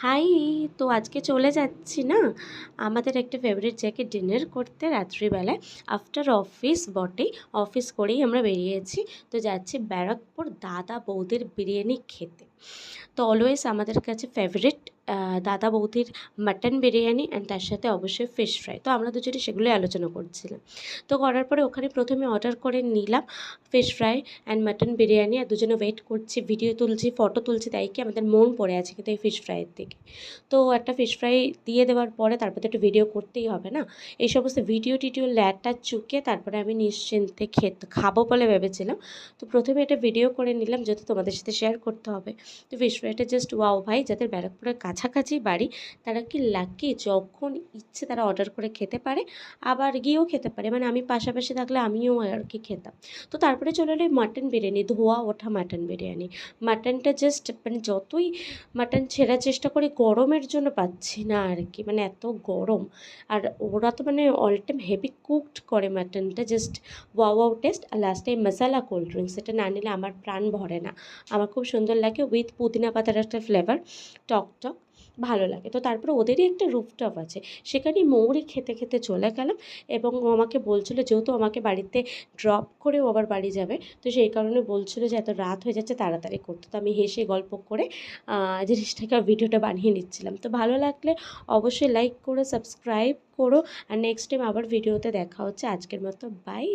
High. তো আজকে চলে যাচ্ছি না আমাদের একটা ফেভারিট জায়গায় ডিনার করতে রাত্রিবেলায়। আফটার অফিস বটে, অফিস করেই আমরা বেরিয়েছি। তো যাচ্ছি ব্যারাকপুর দাদা বৌদির বিরিয়ানি খেতে। তো অলওয়েজ আমাদের কাছে ফেভারিট দাদা বৌদির মাটন বিরিয়ানি অ্যান্ড তার সাথে অবশ্যই ফিশ ফ্রাই। তো আমরা দুজনে সেগুলোই আলোচনা করছিলাম। তো করার পরে ওখানে প্রথমে অর্ডার করে নিলাম fish fry and mutton biryani. আর দুজনে ওয়েট করছি, ভিডিও তুলছি, ফটো তুলছি, তাই কি আমাদের মন পড়ে আছে কিন্তু এই ফিশ ফ্রাইয়ের দিকে। তো একটা ফিশ ফ্রাই দিয়ে দেওয়ার পরে তারপরে তো একটু ভিডিও করতেই হবে না। এই সমস্ত ভিডিও টিডিও ল্যাটটা চুকে তারপরে আমি নিশ্চিন্তে খাবো বলে ভেবেছিলাম। তো প্রথমে এটা ভিডিও করে নিলাম যেহেতু তোমাদের সাথে শেয়ার করতে হবে। তো ফিশ ফ্রাইটা জাস্ট ওয়াও ভাই, যাদের ব্যারাকপুরের কাছাকাছি বাড়ি তারা কি লাকি, যখন ইচ্ছে তারা অর্ডার করে খেতে পারে, আবার গিয়েও খেতে পারে। মানে আমি পাশাপাশি থাকলে আমিও আর কি খেতাম। তো তারপরে চলে এলো মাটন বিরিয়ানি, ধোয়া ওঠা মাটন বিরিয়ানি। মাটনটা জাস্ট মানে যতই মাটন ছেঁড়ার চেষ্টা করি গরমের জন্য পাচ্ছি না আর কি, মানে এত গরম। আর ওরা তো মানে অল টাইম হেভি কুকড করে মাটনটা, জাস্ট ওয়াও ওয়াও টেস্ট। আর লাস্টে মশালা কোল্ড ড্রিঙ্কস, এটা না নিলে আমার প্রাণ ভরে না। আমার খুব সুন্দর লাগে, উইথ পুদিনা পাতার একটা ফ্লেভার, টক টক, ভালো লাগে। তো তারপরে ওদেরই একটা রুফটপ আছে, সেখানেই মৌরি খেতে খেতে চলে গেলাম। এবং ও আমাকে বলছিল, যেহেতু আমাকে বাড়িতে ড্রপ করে ও আবার বাড়ি যাবে, তো সেই কারণে বলছিল যে এত রাত হয়ে যাচ্ছে তাড়াতাড়ি করতে। তো আমি হেসে গল্প করে জিনিসটাকে ভিডিওটা বানিয়ে নিচ্ছিলাম। তো ভালো লাগলে অবশ্যই লাইক করো, সাবস্ক্রাইব করো। আর নেক্সট টাইম আবার ভিডিওতে দেখা হচ্ছে। আজকের মতো বাই।